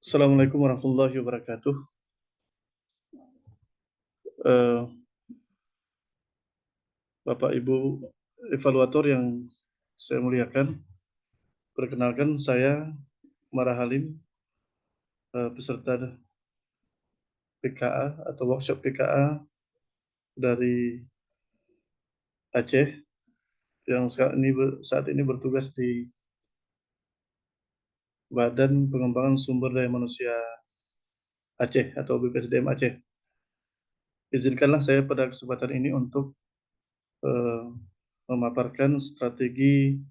Assalamualaikum warahmatullahi wabarakatuh. Eh, Bapak Ibu evaluator yang saya muliakan, perkenalkan saya Mara Halim, peserta PKA atau workshop PKA dari Aceh yang saat ini bertugas di Badan Pengembangan Sumber Daya Manusia Aceh atau BPSDM Aceh. Izinkanlah saya pada kesempatan ini untuk eh, memaparkan strategi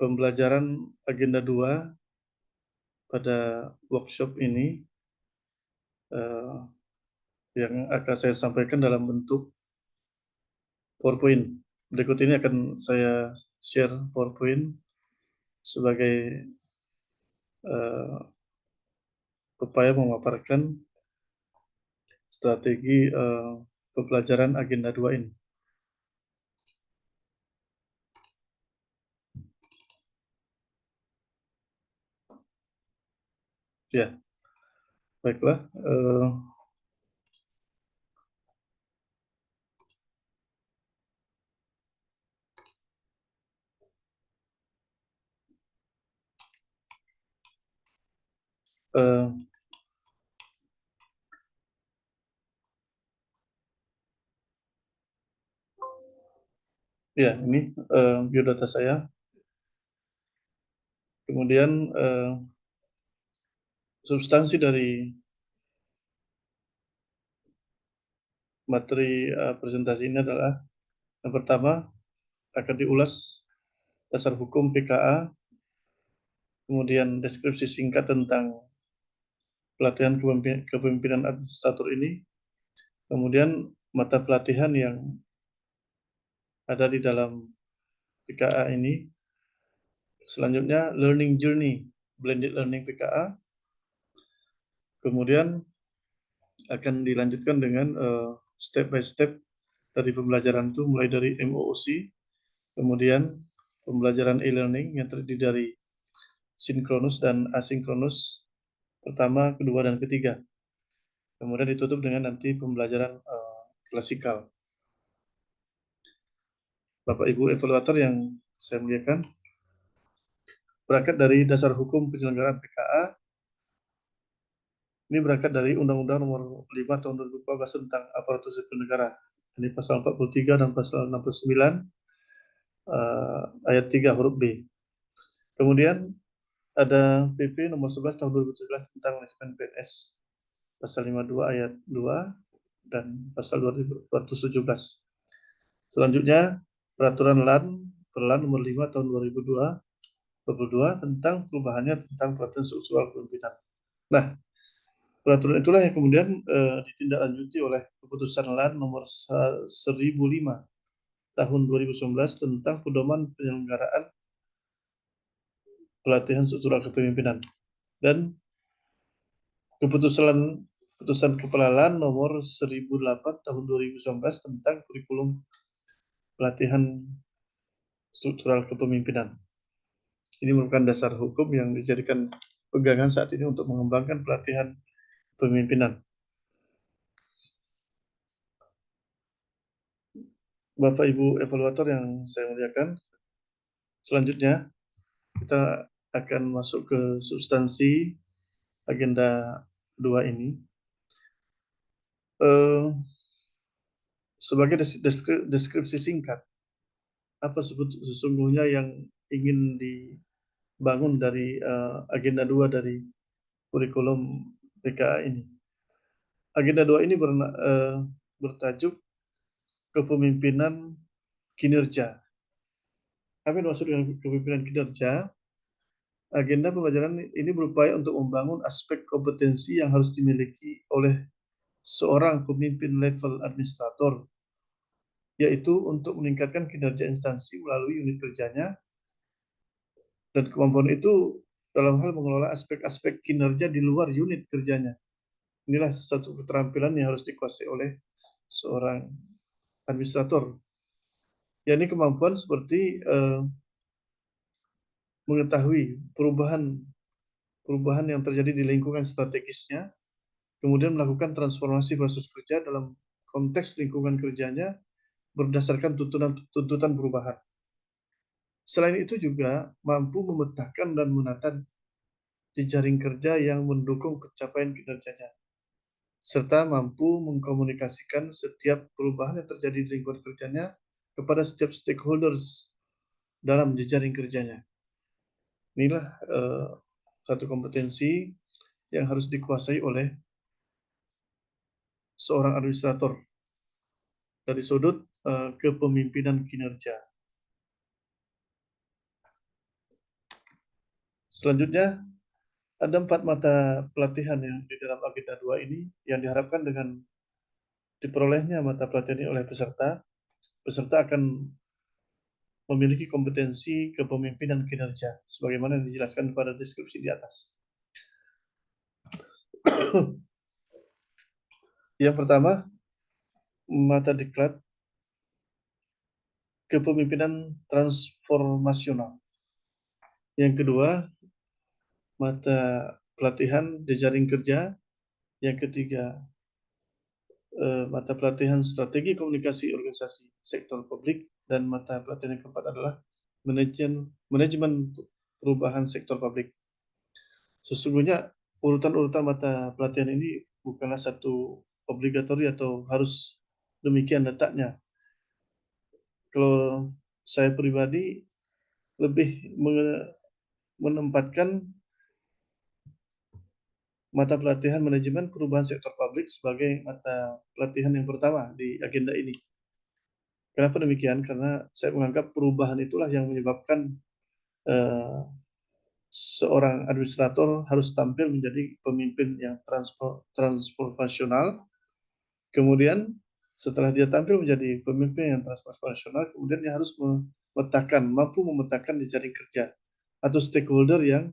pembelajaran agenda 2 pada workshop ini eh, yang akan saya sampaikan dalam bentuk PowerPoint. Berikut ini akan saya share PowerPoint sebagai eh, upaya memaparkan strategi pembelajaran agenda 2 ini. Ya, baiklah. Eh, ya, ini biodata saya. Kemudian substansi dari materi presentasi ini adalah yang pertama akan diulas dasar hukum PKA, kemudian deskripsi singkat tentang pelatihan kepemimpinan administrator ini, kemudian mata pelatihan yang ada di dalam PKA ini, selanjutnya learning journey, blended learning PKA, kemudian akan dilanjutkan dengan step by step dari pembelajaran itu mulai dari MOOC, kemudian pembelajaran e-learning yang terdiri dari sinkronus dan asinkronus pertama, kedua, dan ketiga. Kemudian ditutup dengan nanti pembelajaran klasikal. Bapak Ibu evaluator yang saya muliakan, berangkat dari dasar hukum penyelenggaraan PKA, ini berangkat dari Undang-Undang Nomor 5 Tahun 2014 tentang aparatur sipil negara. Ini pasal 43 dan pasal 69 ayat 3 huruf B. Kemudian ada PP nomor 11 tahun 2017 tentang manajemen PNS, pasal 52 ayat 2 dan pasal 217. Selanjutnya peraturan LAN Perlan nomor 5 tahun 2022 tentang perubahannya tentang pelatihan struktural kepemimpinan. Nah, peraturan itulah yang kemudian ditindaklanjuti oleh keputusan LAN nomor 1005 tahun 2019 tentang pedoman penyelenggaraan pelatihan struktural kepemimpinan dan keputusan Kepala LAN nomor 1008 tahun 2019 tentang kurikulum pelatihan struktural kepemimpinan. Ini merupakan dasar hukum yang dijadikan pegangan saat ini untuk mengembangkan pelatihan kepemimpinan. Bapak Ibu evaluator yang saya muliakan, selanjutnya kita akan masuk ke substansi agenda 2 ini. Sebagai deskripsi singkat, apa sesungguhnya yang ingin dibangun dari agenda 2 dari kurikulum PKA ini. Agenda 2 ini bertajuk kepemimpinan kinerja. Apa yang dimaksud dengan kepemimpinan kinerja? Agenda pembelajaran ini berupaya untuk membangun aspek kompetensi yang harus dimiliki oleh seorang pemimpin level administrator, yaitu untuk meningkatkan kinerja instansi melalui unit kerjanya, dan kemampuan itu dalam hal mengelola aspek-aspek kinerja di luar unit kerjanya. Inilah satu keterampilan yang harus dikuasai oleh seorang administrator. Ya, ini kemampuan seperti mengetahui perubahan perubahan yang terjadi di lingkungan strategisnya, kemudian melakukan transformasi proses kerja dalam konteks lingkungan kerjanya berdasarkan tuntutan perubahan. Selain itu juga mampu memetakan dan menata jejaring kerja yang mendukung pencapaian kinerjanya, serta mampu mengkomunikasikan setiap perubahan yang terjadi di lingkungan kerjanya kepada setiap stakeholders dalam jejaring kerjanya. Inilah satu kompetensi yang harus dikuasai oleh seorang administrator dari sudut kepemimpinan kinerja. Selanjutnya, ada 4 mata pelatihan yang di dalam agenda 2 ini yang diharapkan dengan diperolehnya mata pelatihan ini oleh peserta, peserta akan memiliki kompetensi kepemimpinan kinerja, sebagaimana dijelaskan pada deskripsi di atas. Yang pertama, mata diklat kepemimpinan transformasional. Yang kedua, mata pelatihan jejaring kerja. Yang ketiga, mata pelatihan strategi komunikasi organisasi sektor publik. Dan mata pelatihan yang keempat adalah manajemen perubahan sektor publik. Sesungguhnya urutan-urutan mata pelatihan ini bukanlah satu obligatori atau harus demikian letaknya. Kalau saya pribadi lebih menempatkan mata pelatihan manajemen perubahan sektor publik sebagai mata pelatihan yang pertama di agenda ini. Kenapa demikian? Karena saya menganggap perubahan itulah yang menyebabkan seorang administrator harus tampil menjadi pemimpin yang transformasional. Kemudian setelah dia tampil menjadi pemimpin yang transformasional, kemudian dia harus mampu memetakan jejaring kerja atau stakeholder yang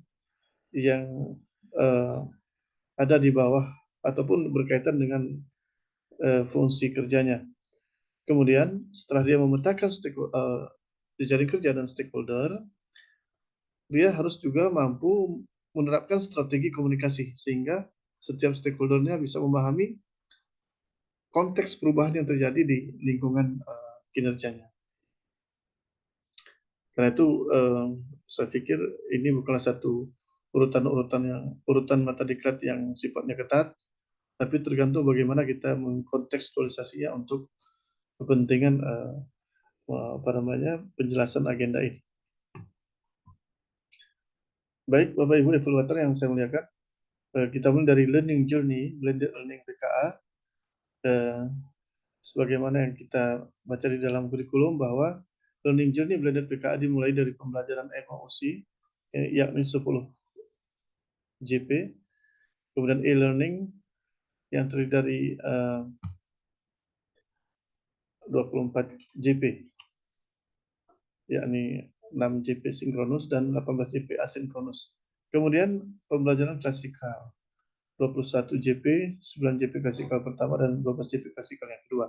ada di bawah ataupun berkaitan dengan fungsi kerjanya. Kemudian setelah dia memetakan jejaring kerja dan stakeholder, dia harus juga mampu menerapkan strategi komunikasi sehingga setiap stakeholdernya bisa memahami konteks perubahan yang terjadi di lingkungan kinerjanya. Karena itu saya pikir ini bukanlah satu urutan mata diklat yang sifatnya ketat, tapi tergantung bagaimana kita mengkontekstualisasinya untuk kepentingan penjelasan agenda ini. Baik, Bapak Ibu evaluator yang saya muliakan, kita mulai dari learning journey, blended learning BKA, sebagaimana yang kita baca di dalam kurikulum bahwa learning journey blended BKA dimulai dari pembelajaran MOOC, yakni 10 JP, kemudian e-learning yang terdiri dari 24 JP, yakni 6 JP sinkronus dan 18 JP asinkronus. Kemudian pembelajaran klasikal, 21 JP, 9 JP klasikal pertama dan 12 JP klasikal yang kedua.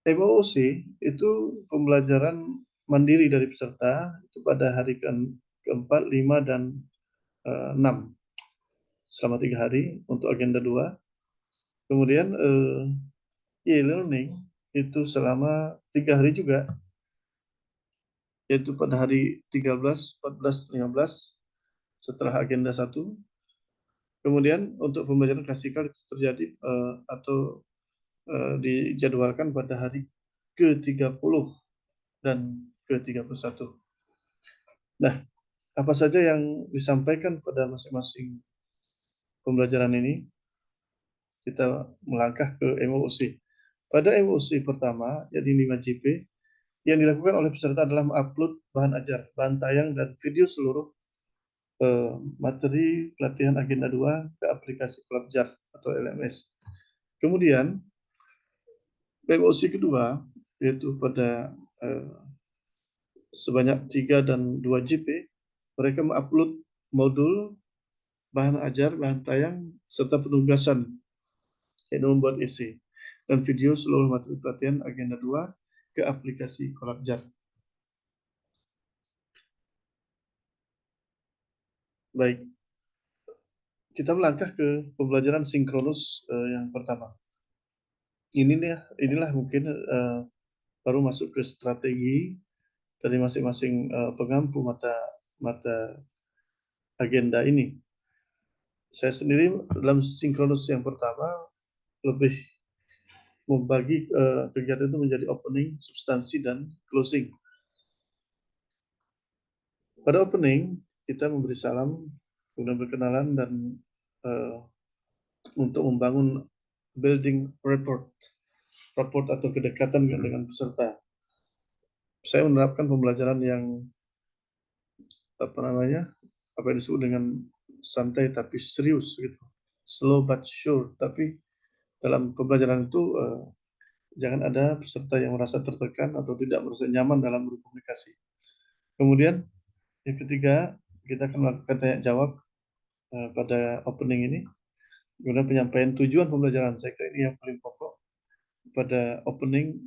MOOC itu pembelajaran mandiri dari peserta itu pada hari keempat, 5, dan 6 selama 3 hari untuk agenda 2. Kemudian e-learning itu selama 3 hari juga, yaitu pada hari 13, 14, 15 setelah agenda 1. Kemudian untuk pembelajaran klasikal itu terjadi atau dijadwalkan pada hari ke-30 dan ke-31. Nah, apa saja yang disampaikan pada masing-masing pembelajaran ini? Kita melangkah ke MOOC. Pada MOOC pertama, yaitu 5 JP, yang dilakukan oleh peserta adalah mengupload bahan ajar, bahan tayang, dan video seluruh materi pelatihan agenda 2 ke aplikasi Pelajar atau LMS. Kemudian, MOOC kedua, yaitu pada sebanyak 3 dan 2 JP, mereka mengupload modul, bahan ajar, bahan tayang, serta penugasan, yaitu membuat essay, dan video seluruh materi pelatihan agenda 2 ke aplikasi Kolabjar. Baik, kita melangkah ke pembelajaran sinkronus yang pertama. Inilah mungkin baru masuk ke strategi dari masing-masing pengampu mata mata agenda ini. Saya sendiri dalam sinkronus yang pertama lebih membagi kegiatan itu menjadi opening, substansi, dan closing. Pada opening, kita memberi salam, kemudian berkenalan, dan untuk membangun building rapport atau kedekatan dengan peserta. Saya menerapkan pembelajaran yang apa yang disebut dengan santai tapi serius gitu, slow but sure. Tapi dalam pembelajaran itu jangan ada peserta yang merasa tertekan atau tidak merasa nyaman dalam berkomunikasi. Kemudian yang ketiga, kita akan melakukan tanya jawab pada opening ini. Kemudian penyampaian tujuan pembelajaran, saya kira ini yang paling pokok. Pada opening,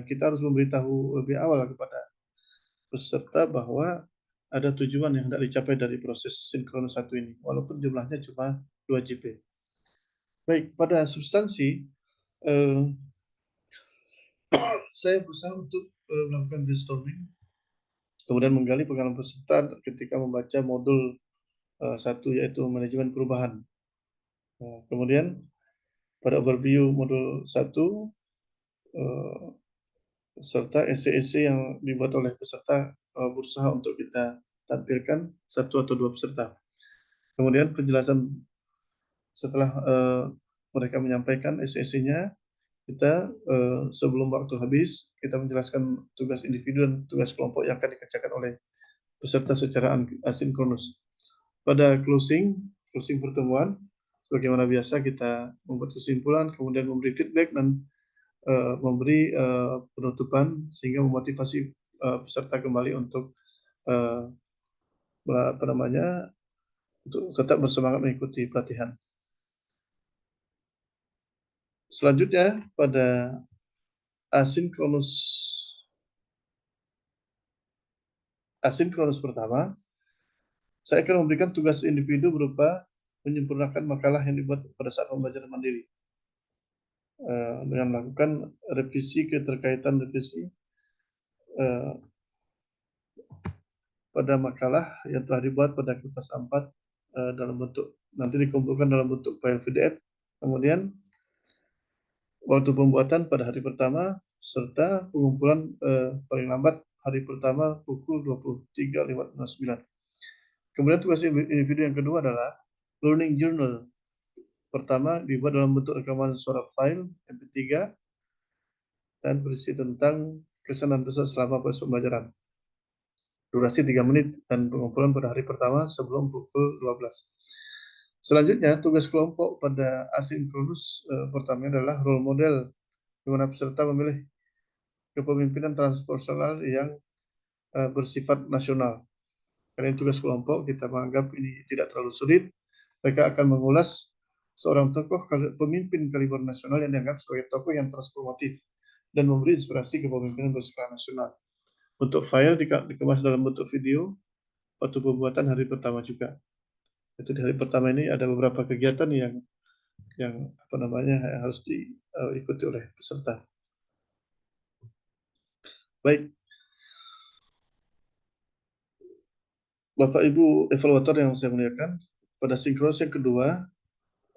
kita harus memberitahu lebih awal kepada peserta bahwa ada tujuan yang hendak dicapai dari proses sinkronus satu ini, walaupun jumlahnya cuma 2 JP. Baik, pada substansi, saya berusaha untuk melakukan brainstorming, kemudian menggali pengalaman peserta ketika membaca modul satu, yaitu manajemen perubahan. Kemudian pada overview modul 1, serta esai-esai yang dibuat oleh peserta berusaha untuk kita tampilkan satu atau dua peserta. Kemudian penjelasan setelah mereka menyampaikan esai-esainya, kita sebelum waktu habis, kita menjelaskan tugas individu dan tugas kelompok yang akan dikerjakan oleh peserta secara asinkronus. Pada closing pertemuan, sebagaimana biasa kita membuat kesimpulan, kemudian memberi feedback dan memberi penutupan sehingga memotivasi peserta kembali untuk untuk tetap bersemangat mengikuti pelatihan. Selanjutnya pada asinkronus pertama, saya akan memberikan tugas individu berupa menyempurnakan makalah yang dibuat pada saat pembelajaran mandiri dengan melakukan revisi keterkaitan revisi pada makalah yang telah dibuat pada kertas A4 dalam bentuk nanti dikumpulkan dalam bentuk file PDF. Kemudian waktu pembuatan pada hari pertama serta pengumpulan paling lambat hari pertama pukul 23.59. Kemudian tugas individu yang kedua adalah learning journal. Pertama dibuat dalam bentuk rekaman suara file MP3 dan berisi tentang kesan dan pesan selama proses pembelajaran. Durasi 3 menit dan pengumpulan pada hari pertama sebelum pukul 12. Selanjutnya, tugas kelompok pada asinkronus pertama adalah role model, di mana peserta memilih kepemimpinan transpersonal yang bersifat nasional. Karena tugas kelompok kita menganggap ini tidak terlalu sulit. Mereka akan mengulas seorang tokoh pemimpin kaliber nasional yang dianggap sebagai tokoh yang transformatif dan memberi inspirasi kepemimpinan berskala nasional. Untuk file dikemas dalam bentuk video waktu pembuatan hari pertama juga. Itu di hari pertama ini ada beberapa kegiatan yang harus diikuti oleh peserta. Baik, Bapak Ibu evaluator yang saya muliakan, pada sinkronus yang kedua,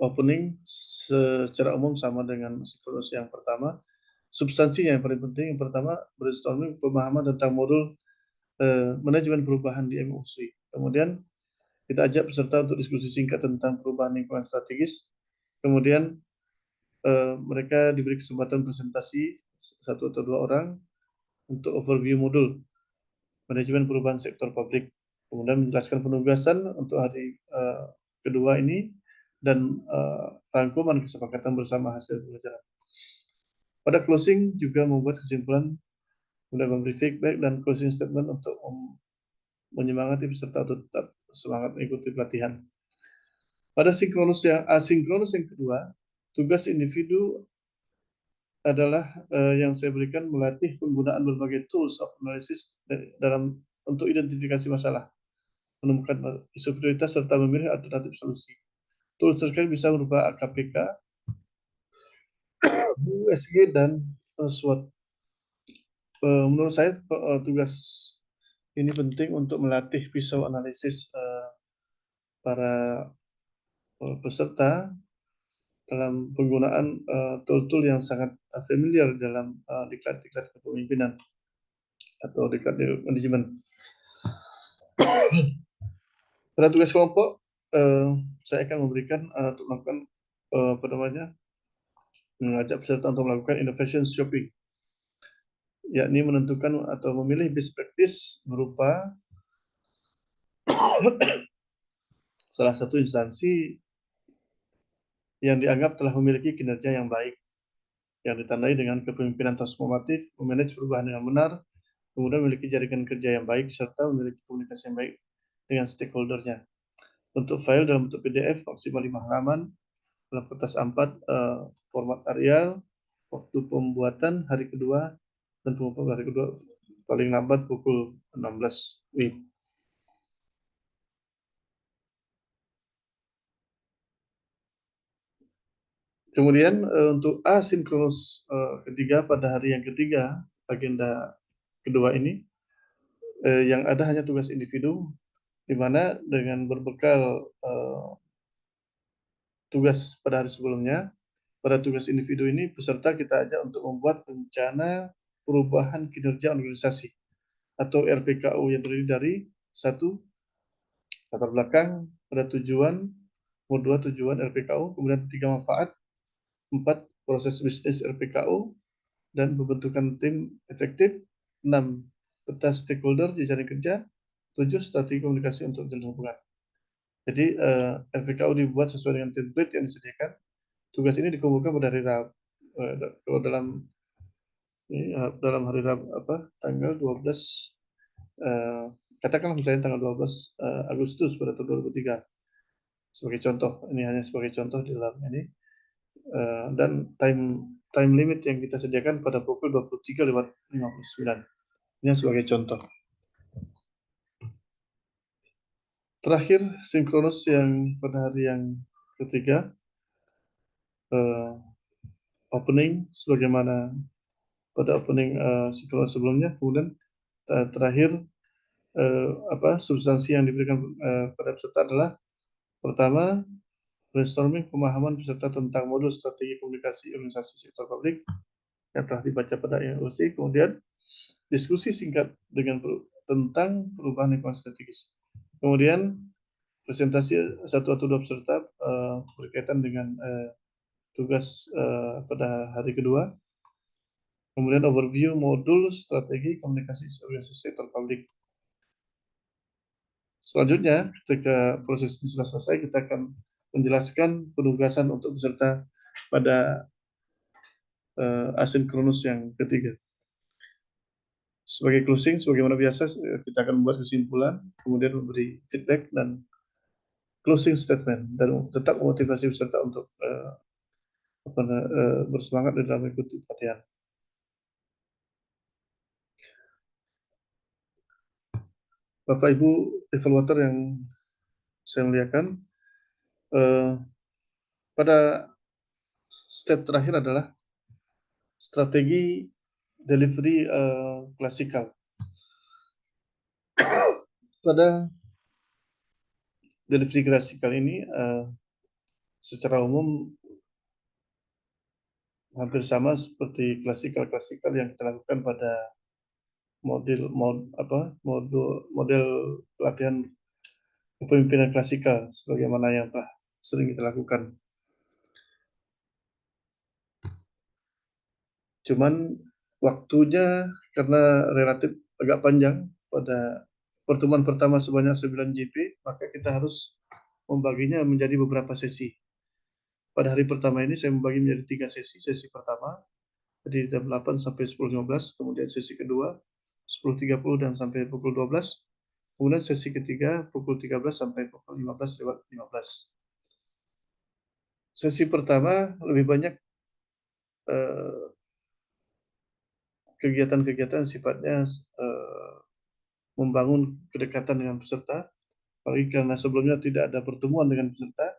opening secara umum sama dengan sinkronus yang pertama. Substansinya yang paling penting, yang pertama brainstorming pemahaman tentang modul manajemen perubahan di MUC. Kemudian kita ajak peserta untuk diskusi singkat tentang perubahan lingkungan strategis. Kemudian mereka diberi kesempatan presentasi satu atau dua orang untuk overview modul manajemen perubahan sektor publik. Kemudian menjelaskan penugasan untuk hari kedua ini dan rangkuman kesepakatan bersama hasil pembelajaran. Pada closing juga membuat kesimpulan, kemudian memberi feedback dan closing statement untuk menyemangati peserta untuk tetap semangat mengikuti pelatihan. Pada sinkronus yang asinkronus yang kedua, tugas individu adalah yang saya berikan melatih penggunaan berbagai tools of analysis untuk identifikasi masalah. menemukan isu prioritas serta memilih alternatif solusi. Tools terkait bisa berupa AKPK, USG, dan SWOT. Menurut saya tugas ini penting untuk melatih visual analisis para peserta dalam penggunaan tool-tool yang sangat familiar dalam diklat-diklat kepemimpinan atau diklat manajemen. Pada tugas kelompok, saya akan memberikan untuk melakukan apa namanya, mengajak peserta untuk melakukan innovation shopping, yakni menentukan atau memilih best practice berupa salah satu instansi yang dianggap telah memiliki kinerja yang baik, yang ditandai dengan kepemimpinan transformatif, memanage perubahan dengan benar, kemudian memiliki jaringan kerja yang baik, serta memiliki komunikasi yang baik dengan stakeholder-nya. Untuk file dalam bentuk PDF maksimal 5 halaman, dalam kertas A4, format Arial, waktu pembuatan hari kedua, dan pengumpulan hari kedua paling lambat pukul 16 WIB. Kemudian untuk asinkronus ketiga pada hari yang ketiga, agenda kedua ini, yang ada hanya tugas individu, di mana dengan berbekal tugas pada hari sebelumnya, pada tugas individu ini peserta kita ajak untuk membuat rencana perubahan kinerja organisasi atau RPKU yang terdiri dari satu, latar belakang, pada tujuan, dua, tujuan RPKU, kemudian tiga, manfaat, empat, proses bisnis RPKU, dan pembentukan tim efektif, enam, peta stakeholder jajaran kerja, tujuh, strategi komunikasi untuk menjalin hubungan. Jadi RPKU dibuat sesuai dengan template yang disediakan. Tugas ini dikumpulkan pada hari Rabu. Kalau dalam hari Rabu tanggal 12, katakanlah misalnya tanggal 12 Agustus pada tahun 2003 sebagai contoh. Ini hanya sebagai contoh di dalam ini. Dan time limit yang kita sediakan pada pukul 23:59. Ini sebagai contoh. Terakhir, sinkronus yang pada hari yang ketiga, opening sebagaimana pada opening sinkronus sebelumnya. Kemudian terakhir, substansi yang diberikan pada peserta adalah pertama, brainstorming pemahaman peserta tentang modul strategi komunikasi organisasi sektor publik yang telah dibaca pada IOC. Kemudian diskusi singkat tentang perubahan lingkungan strategis. Kemudian presentasi satu atau dua peserta berkaitan dengan tugas pada hari kedua. Kemudian overview modul strategi komunikasi organisasi sektor publik. Selanjutnya, ketika proses ini sudah selesai, kita akan menjelaskan penugasan untuk peserta pada asinkronus yang ketiga. Sebagai closing, sebagaimana biasa, kita akan membuat kesimpulan, kemudian memberi feedback dan closing statement, dan tetap memotivasi peserta untuk bersemangat di dalam mengikuti pelatihan. Bapak Ibu evaluator yang saya muliakan, pada step terakhir adalah strategi delivery klasikal. Pada delivery klasikal ini secara umum hampir sama seperti klasikal yang kita lakukan pada model pelatihan kepemimpinan klasikal sebagaimana yang telah sering kita lakukan. Cuman waktunya karena relatif agak panjang, pada pertemuan pertama sebanyak 9 GP, maka kita harus membaginya menjadi beberapa sesi. Pada hari pertama ini saya membagi menjadi 3 sesi. Sesi pertama dari jam 8 sampai 10.15, kemudian sesi kedua 10.30 dan sampai pukul 12. Kemudian sesi ketiga pukul 13 sampai pukul 15:15. Sesi pertama lebih banyak kegiatan-kegiatan sifatnya membangun kedekatan dengan peserta, Apalagi karena sebelumnya tidak ada pertemuan dengan peserta,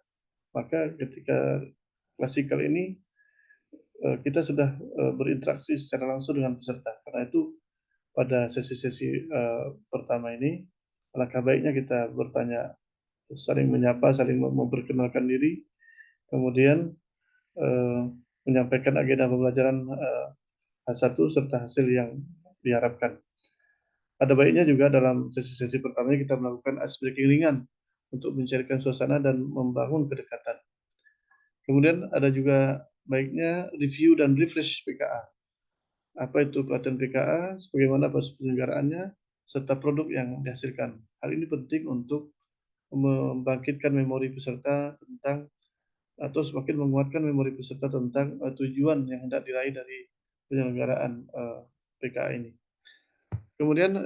maka ketika klasikal ini kita sudah berinteraksi secara langsung dengan peserta. Karena itu pada sesi-sesi pertama ini, alangkah baiknya kita bertanya, saling menyapa, saling memperkenalkan diri, kemudian eh, menyampaikan agenda pembelajaran H1 serta hasil yang diharapkan. Ada baiknya juga dalam sesi-sesi pertama ini kita melakukan ice breaking ringan untuk mencairkan suasana dan membangun kedekatan. Kemudian ada juga baiknya review dan refresh PKA. Apa itu pelatihan PKA, bagaimana proses penyelenggaraannya, serta produk yang dihasilkan. Hal ini penting untuk membangkitkan memori peserta tentang atau semakin menguatkan memori peserta tentang tujuan yang hendak diraih dari penyelenggaraan PKA ini. Kemudian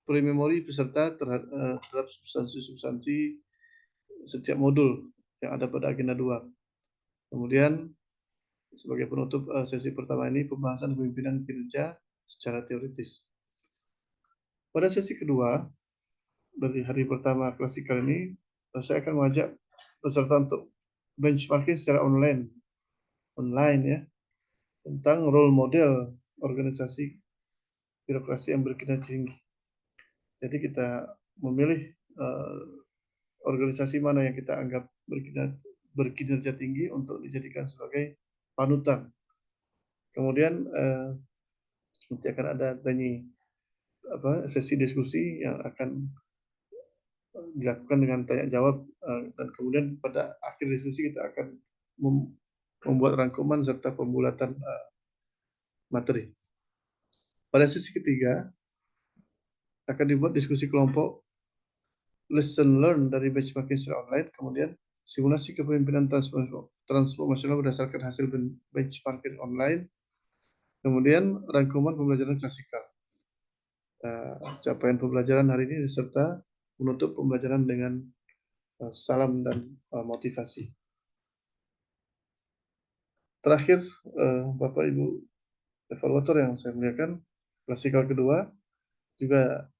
pre-memori peserta terhadap substansi-substansi setiap modul yang ada pada agenda 2. Kemudian sebagai penutup sesi pertama ini, pembahasan kepemimpinan kinerja secara teoritis. Pada sesi kedua, dari hari pertama klasikal ini, saya akan mengajak peserta untuk benchmarking secara online ya, tentang role model organisasi birokrasi yang berkinerja tinggi. Jadi kita memilih organisasi mana yang kita anggap berkinerja tinggi untuk dijadikan sebagai panutan. Kemudian nanti akan ada sesi diskusi yang akan dilakukan dengan tanya jawab dan kemudian pada akhir diskusi kita akan membuat rangkuman serta pembulatan materi. Pada sesi ketiga akan dibuat diskusi kelompok lesson learn dari benchmarking secara online, kemudian simulasi kepemimpinan transformasional berdasarkan hasil benchmarking online, kemudian rangkuman pembelajaran klasikal. Capaian pembelajaran hari ini serta menutup pembelajaran dengan salam dan motivasi. Terakhir, Bapak Ibu evaluator yang saya muliakan, klasikal kedua juga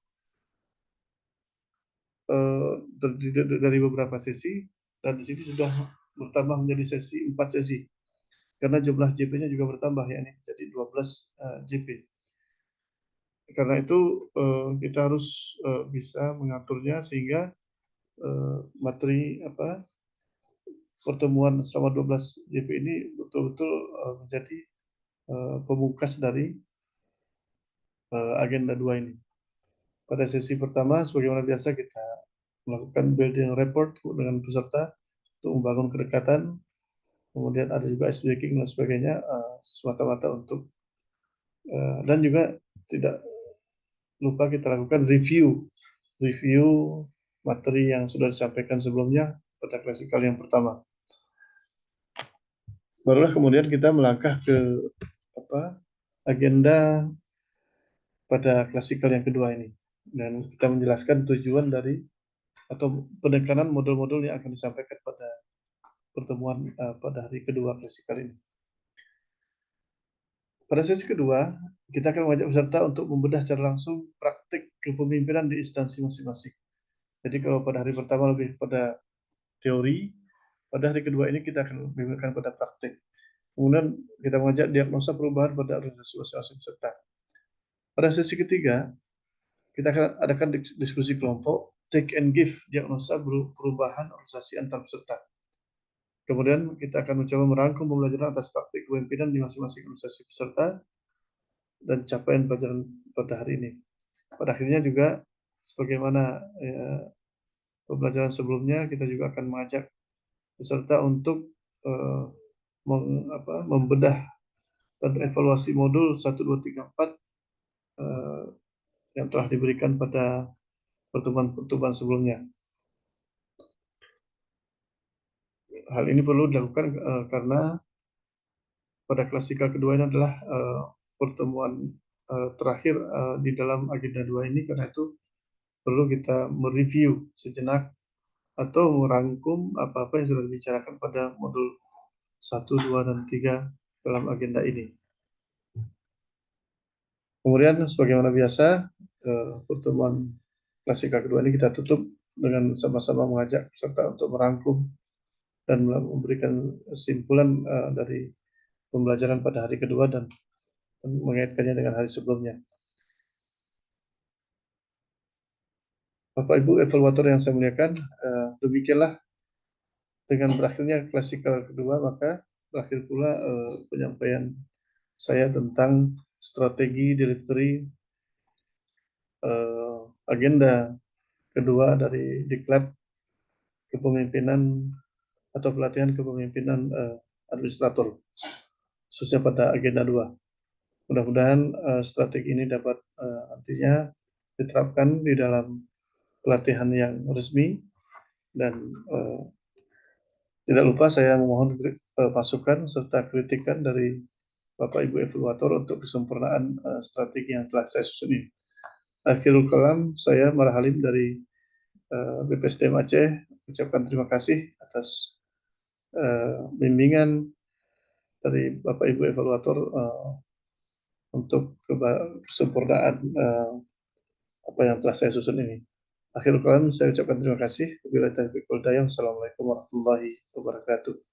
terdiri dari beberapa sesi dan di sini sudah bertambah menjadi 4 sesi karena jumlah JP-nya juga bertambah ya, ini jadi 12 JP. Karena itu kita harus bisa mengaturnya sehingga materi pertemuan selama 12 JP ini betul-betul menjadi pemungkas dari agenda 2 ini. Pada sesi pertama, sebagaimana biasa kita melakukan building report dengan peserta untuk membangun kedekatan. Kemudian ada juga ice breaking dan sebagainya, semata-mata untuk dan juga tidak lupa kita lakukan review materi yang sudah disampaikan sebelumnya pada klasikal yang pertama. Barulah kemudian kita melangkah ke agenda pada klasikal yang kedua ini dan kita menjelaskan tujuan dari atau penekanan modul-modul yang akan disampaikan pada pertemuan pada hari kedua klasikal ini. Pada sesi kedua, kita akan mengajak peserta untuk membedah secara langsung praktik kepemimpinan di instansi masing-masing. Jadi kalau pada hari pertama lebih pada teori, pada hari kedua ini kita akan memberikan pada praktik. Kemudian kita mengajak diagnosa perubahan pada organisasi masing-masing peserta. Pada sesi ketiga, kita akan adakan diskusi kelompok, take and give, diagnosa perubahan organisasi antar peserta. Kemudian kita akan mencoba merangkum pembelajaran atas praktik kepemimpinan di masing-masing organisasi peserta dan capaian pelajaran pada hari ini. Pada akhirnya juga, sebagaimana pembelajaran sebelumnya, kita juga akan mengajak peserta untuk membedah dan evaluasi modul 1, 2, 3, 4 yang telah diberikan pada pertemuan-pertemuan sebelumnya. Hal ini perlu dilakukan karena pada klasikal kedua ini adalah pertemuan terakhir di dalam agenda 2 ini, karena itu perlu kita mereview sejenak atau merangkum apa-apa yang sudah dibicarakan pada modul 1, 2, dan 3 dalam agenda ini. Kemudian sebagaimana biasa pertemuan klasikal kedua ini kita tutup dengan sama-sama mengajak peserta untuk merangkum dan memberikan kesimpulan dari pembelajaran pada hari kedua dan mengaitkannya dengan hari sebelumnya. Bapak Ibu evaluator yang saya muliakan, demikianlah dengan berakhirnya klasikal kedua, maka berakhir pula penyampaian saya tentang strategi delivery agenda kedua dari Diklat Kepemimpinan atau pelatihan kepemimpinan administrator, khususnya pada agenda 2. Mudah-mudahan strategi ini dapat artinya diterapkan di dalam pelatihan yang resmi dan tidak lupa saya memohon masukan serta kritikan dari Bapak Ibu evaluator untuk kesempurnaan strategi yang telah saya susun ini. Akhirul kalam, saya Marah Halim dari BPSDM Aceh ucapkan terima kasih atas bimbingan dari Bapak Ibu evaluator untuk kesempurnaan apa yang telah saya susun ini. Akhirul kalam, saya ucapkan terima kasih. Wabillahi taufiq wal hidayah. Wassalamualaikum warahmatullahi wabarakatuh.